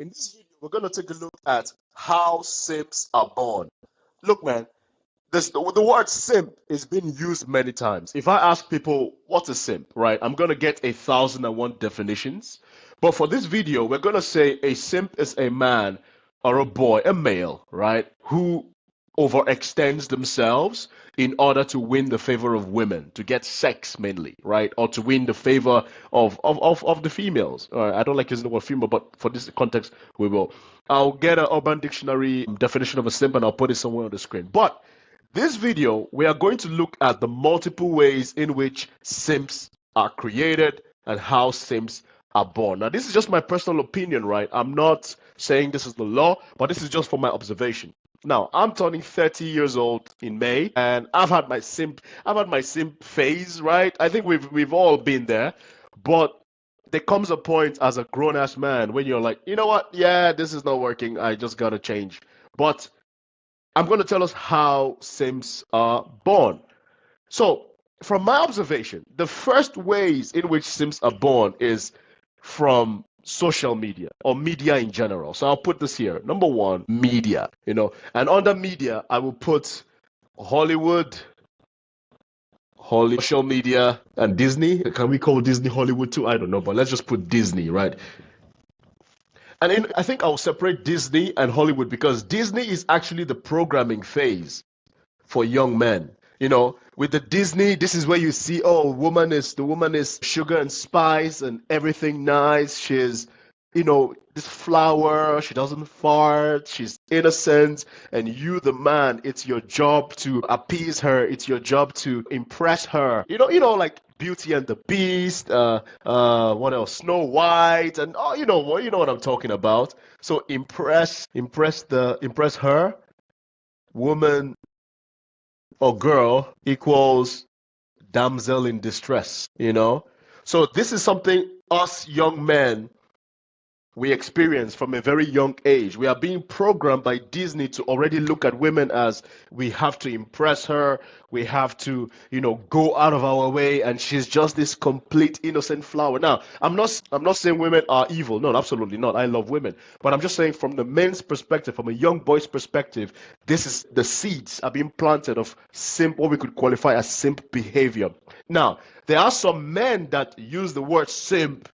In this video, we're going to take a look at how simps are born. Look, man, the word simp is being used many times. If I ask people what's a simp, right, I'm going to get 1,001 definitions. But for this video, we're going to say a simp is a man or a boy, a male, right, who overextends themselves in order to win the favor of women, to get sex mainly, right? Or to win the favor of the females. I don't like using the word female, but for this context, we will. I'll get an Urban Dictionary definition of a simp and I'll put it somewhere on the screen. But this video, we are going to look at the multiple ways in which simps are created and how simps are born. Now, this is just my personal opinion, right? I'm not saying this is the law, but this is just from my observation. Now, I'm turning 30 years old in May, and I've had my simp phase, right? I think we've all been there, but there comes a point as a grown ass man when you're like, you know what? Yeah, this is not working. I just gotta change. But I'm going to tell us how simps are born. So, from my observation, the first ways in which simps are born is from social media or media in general. So I'll put this here. Number one, media, and under media, I will put Hollywood, social media, and Disney. Can we call Disney Hollywood too? I don't know, but let's just put Disney, right? And I think I'll separate Disney and Hollywood because Disney is actually the programming phase for young men. With the Disney, this is where you see, oh, the woman is sugar and spice and everything nice. She's, this flower. She doesn't fart. She's innocent. And you, the man, it's your job to appease her. It's your job to impress her. Like Beauty and the Beast. What else? Snow White, and oh, you know what I'm talking about. So impress her, woman or girl equals damsel in distress. So this is something us young men we experience from a very young age. We are being programmed by Disney to already look at women as we have to impress her, we have to, go out of our way, and she's just this complete innocent flower. Now, I'm not saying women are evil. No, absolutely not. I love women. But I'm just saying from the men's perspective, from a young boy's perspective, this is the seeds are being planted of simp, what we could qualify as simp behavior. Now, there are some men that use the word simp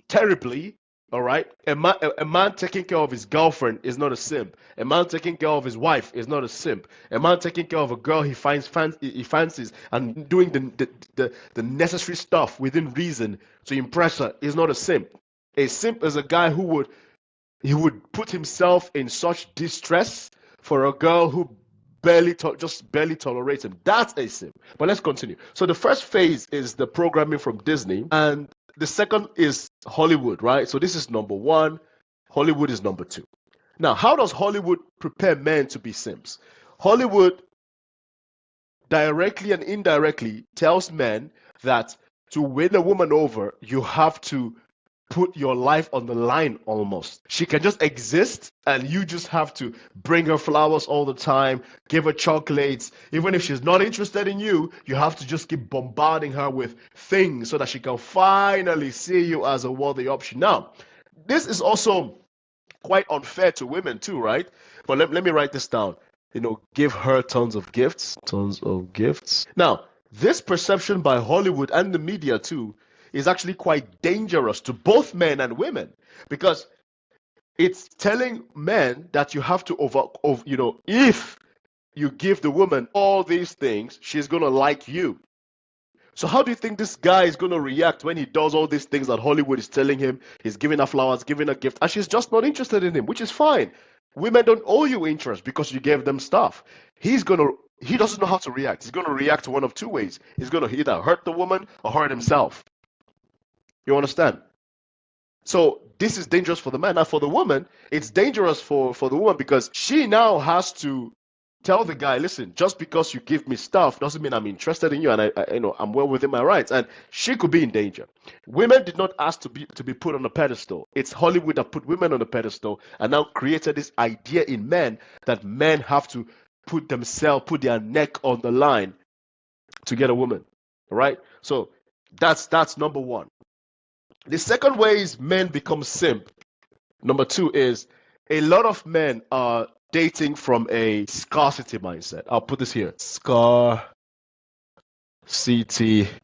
terribly. All right, a man taking care of his girlfriend is not a simp. A man taking care of his wife is not a simp. A man taking care of a girl he fancies and doing the necessary stuff within reason to impress her is not a simp. A simp is a guy he would put himself in such distress for a girl who just barely tolerates him. That's a simp. But let's continue. So the first phase is the programming from Disney, and the second is Hollywood, right? So this is number one. Hollywood is number two. Now, how does Hollywood prepare men to be simps? Hollywood directly and indirectly tells men that to win a woman over, you have to put your life on the line almost. She can just exist and you just have to bring her flowers all the time, give her chocolates. Even if she's not interested in you, you have to just keep bombarding her with things so that she can finally see you as a worthy option. Now, this is also quite unfair to women too, right? But let me write this down. Give her tons of gifts. Tons of gifts. Now, this perception by Hollywood and the media too is actually quite dangerous to both men and women because it's telling men that you have to if you give the woman all these things, she's going to like you. So how do you think this guy is going to react when he does all these things that Hollywood is telling him? He's giving her flowers, giving her gifts, and she's just not interested in him, which is fine. Women don't owe you interest because you gave them stuff. He doesn't know how to react. He's going to react one of two ways. He's going to either hurt the woman or hurt himself. You understand? So this is dangerous for the man. Now for the woman, it's dangerous for the woman because she now has to tell the guy, listen, just because you give me stuff doesn't mean I'm interested in you, and I'm well within my rights. And she could be in danger. Women did not ask to be put on a pedestal. It's Hollywood that put women on a pedestal and now created this idea in men that men have to put their neck on the line to get a woman. All right? So that's number one. The second way is men become simp Number two is a lot of men are dating from a scarcity mindset. I'll put this here. Scarcity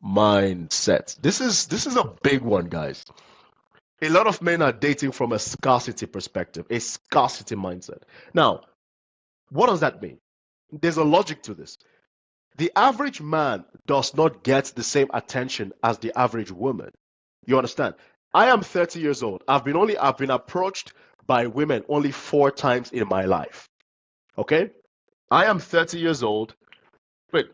mindset. This is a big one, guys. A lot of men are dating from a scarcity perspective, a scarcity mindset. Now, what does that mean? There's a logic to this. The average man does not get the same attention as the average woman. You understand? I am 30 years old. I've been approached by women only 4 times in my life. Okay? I am 30 years old. Wait,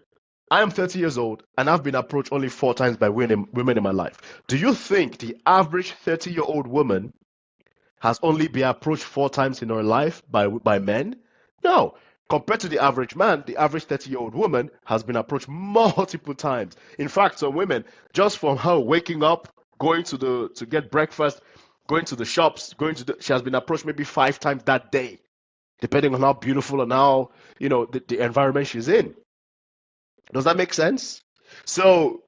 I am 30 years old and I've been approached only 4 times by women in my life. Do you think the average 30-year-old woman has only been approached 4 times in her life by men? No. Compared to the average man, the average 30-year-old woman has been approached multiple times. In fact, some women, just from her waking up, going to get breakfast, going to the shops, she has been approached maybe 5 times that day, depending on how beautiful and how, the environment she's in. Does that make sense? So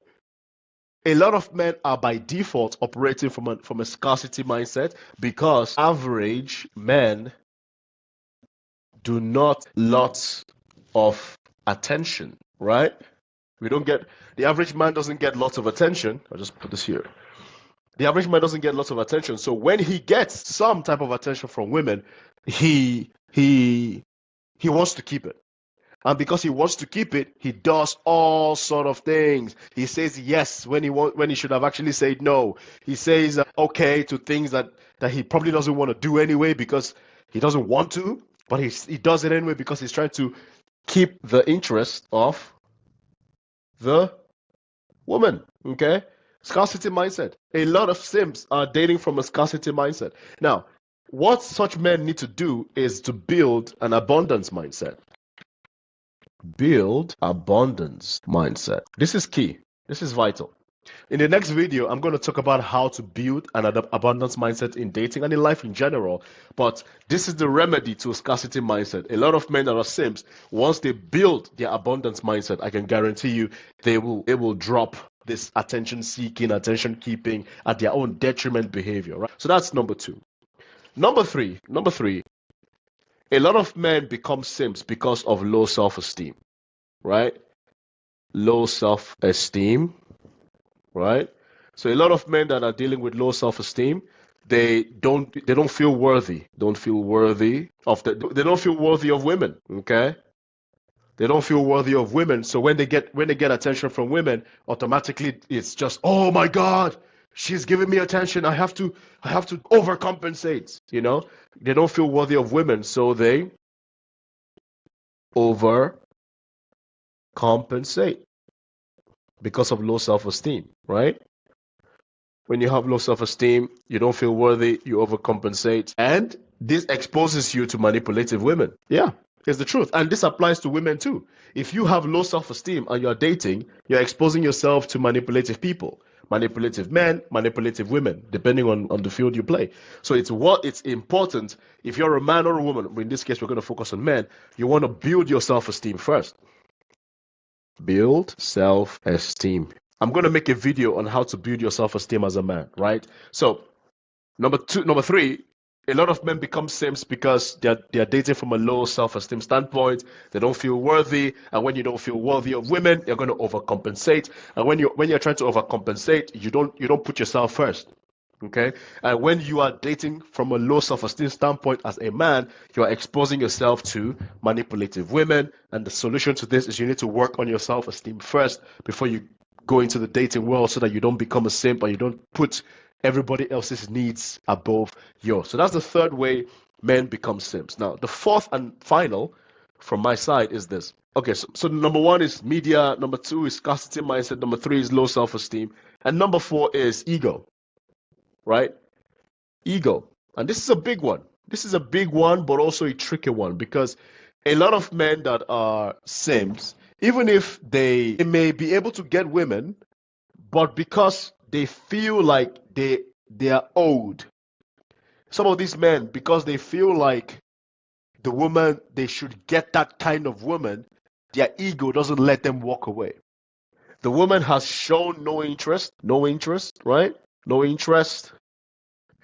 a lot of men are by default operating from a scarcity mindset because average men do not lots of attention, right? The average man doesn't get lots of attention. I'll just put this here. The average man doesn't get lots of attention. So when he gets some type of attention from women, he wants to keep it. And because he wants to keep it, he does all sort of things. He says yes when he should have actually said no. He says okay to things that he probably doesn't want to do anyway because he doesn't want to, but he does it anyway because he's trying to keep the interest of the woman. Okay? Scarcity mindset. A lot of simps are dating from a scarcity mindset. Now, what such men need to do is to build an abundance mindset. Build abundance mindset. This is key. This is vital. In the next video, I'm going to talk about how to build an abundance mindset in dating and in life in general. But this is the remedy to a scarcity mindset. A lot of men that are simps, once they build their abundance mindset, I can guarantee you it will drop this attention seeking, attention keeping at their own detriment behavior. Right? So that's number two. Number three, a lot of men become simps because of low self-esteem, right? Low self-esteem, right? So a lot of men that are dealing with low self-esteem, they don't feel worthy. They don't feel worthy of women, okay? They don't feel worthy of women. So when they get attention from women, automatically it's just, oh my God, she's giving me attention. I have to overcompensate. They don't feel worthy of women, so they overcompensate because of low self-esteem, right? When you have low self-esteem, you don't feel worthy, you overcompensate, and this exposes you to manipulative women. Yeah. It's the truth. And this applies to women too. If you have low self-esteem and you're dating, you're exposing yourself to manipulative people, manipulative men, manipulative women, depending on the field you play. So it's important, if you're a man or a woman, in this case we're going to focus on men, you want to build your self-esteem first. Build self-esteem. I'm going to make a video on how to build your self-esteem as a man, right? So number three, a lot of men become simps because they're dating from a low self-esteem standpoint. They don't feel worthy, and when you don't feel worthy of women, you're going to overcompensate. And when you're trying to overcompensate, you don't put yourself first. Okay? And when you are dating from a low self-esteem standpoint as a man, you are exposing yourself to manipulative women. And the solution to this is you need to work on your self-esteem first before you go into the dating world, so that you don't become a simp and you don't put everybody else's needs above yours. So that's the third way men become simps. Now, the fourth and final from my side is this. Okay, so number one is media, number two is scarcity mindset, number three is low self-esteem, and number four is ego, right? Ego. And this is a big one. This is a big one, but also a tricky one, because a lot of men that are simps, even if they may be able to get women, but because they feel like they are owed. Some of these men, because they feel like the woman, they should get that kind of woman, their ego doesn't let them walk away. The woman has shown no interest, right? No interest.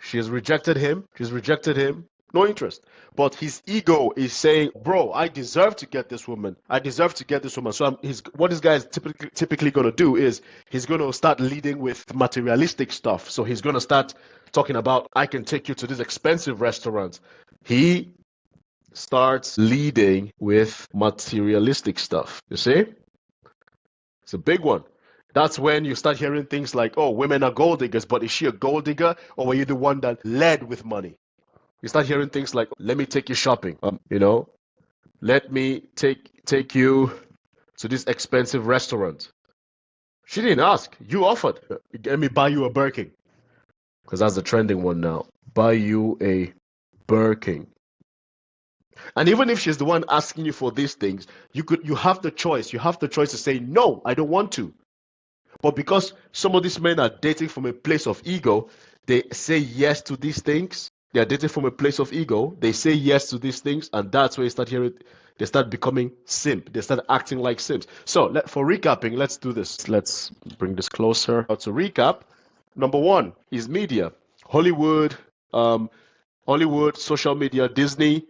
She has rejected him. She's rejected him. No interest. But his ego is saying, bro, I deserve to get this woman. I deserve to get this woman. So what this guy is typically going to do is he's going to start leading with materialistic stuff. So he's going to start talking about, I can take you to this expensive restaurant. He starts leading with materialistic stuff. You see? It's a big one. That's when you start hearing things like, oh, women are gold diggers, but is she a gold digger or were you the one that led with money? You start hearing things like, let me take you shopping, let me take you to this expensive restaurant. She didn't ask. You offered. Let me buy you a Birkin. Because that's the trending one now. Buy you a Birkin. And even if she's the one asking you for these things, you have the choice. You have the choice to say, no, I don't want to. But because some of these men are dating from a place of ego, they say yes to these things. They are dating from a place of ego. They say yes to these things, and that's where you start hearing. They start becoming simp. They start acting like simps. So, for recapping, let's do this. Let's bring this closer. To recap, number one is media, Hollywood, um, Hollywood, social media, Disney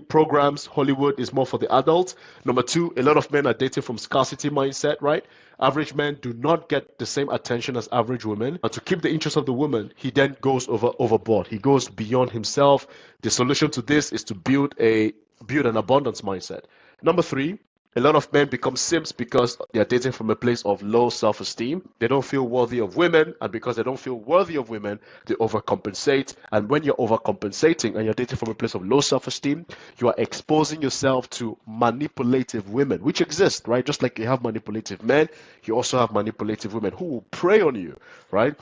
programs. Hollywood is more for the adults. Number two, a lot of men are dating from scarcity mindset, right? Average men do not get the same attention as average women. And to keep the interest of the woman, he then goes overboard. He goes beyond himself. The solution to this is to build an abundance mindset. Number three, a lot of men become simps because they are dating from a place of low self-esteem. They don't feel worthy of women, and because they don't feel worthy of women, they overcompensate. And when you're overcompensating and you're dating from a place of low self-esteem, you are exposing yourself to manipulative women, which exist, right? Just like you have manipulative men, you also have manipulative women who will prey on you, right?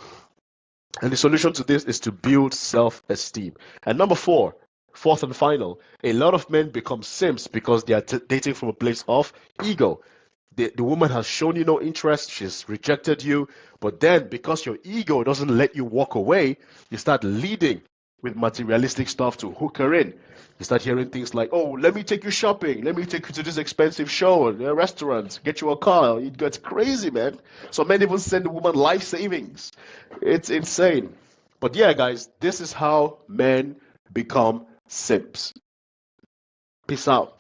And the solution to this is to build self-esteem. And number four, fourth and final, a lot of men become simps because they are dating from a place of ego. The woman has shown you no interest, she's rejected you, but then because your ego doesn't let you walk away, you start leading with materialistic stuff to hook her in. You start hearing things like, oh, let me take you shopping, let me take you to this expensive show, a restaurant, get you a car. It gets crazy, man. So men even send the woman life savings. It's insane. But yeah, guys, this is how men become simps. Peace out.